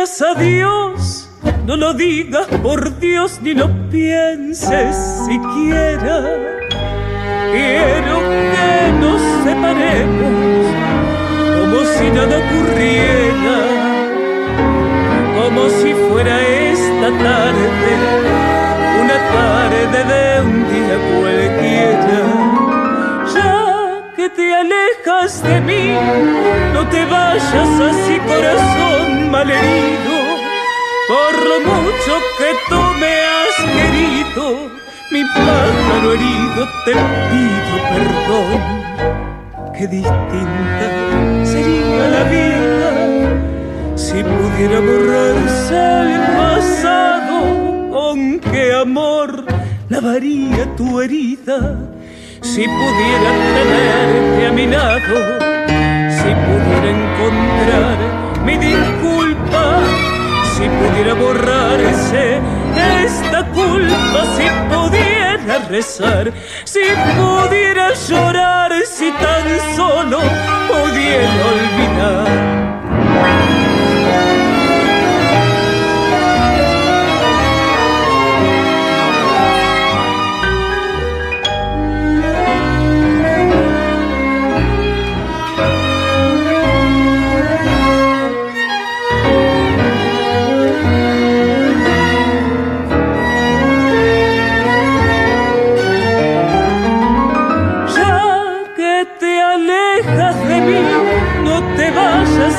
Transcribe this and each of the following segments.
digas adiós, no lo digas por Dios ni lo pienses siquiera. Quiero que nos separemos como si nada ocurriera, como si fuera esta tarde una tarde de un día cualquiera. Ya que te alejas de mí, no te vayas así, corazón malherido. Por lo mucho que tú me has querido, mi pájaro herido, te pido perdón. Qué distinta sería la vida si pudiera borrarse el pasado. ¿Con qué amor lavaría tu herida? Si pudiera tenerte a mi lado, si pudiera encontrar mi disculpa, si pudiera borrarse esta culpa, si pudiera rezar, si pudiera llorar, si tan solo pudiera olvidar.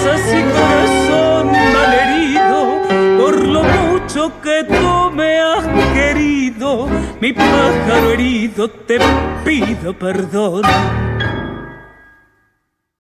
Así, corazón malherido, por lo mucho que tú me has querido, mi pájaro herido, te pido perdón.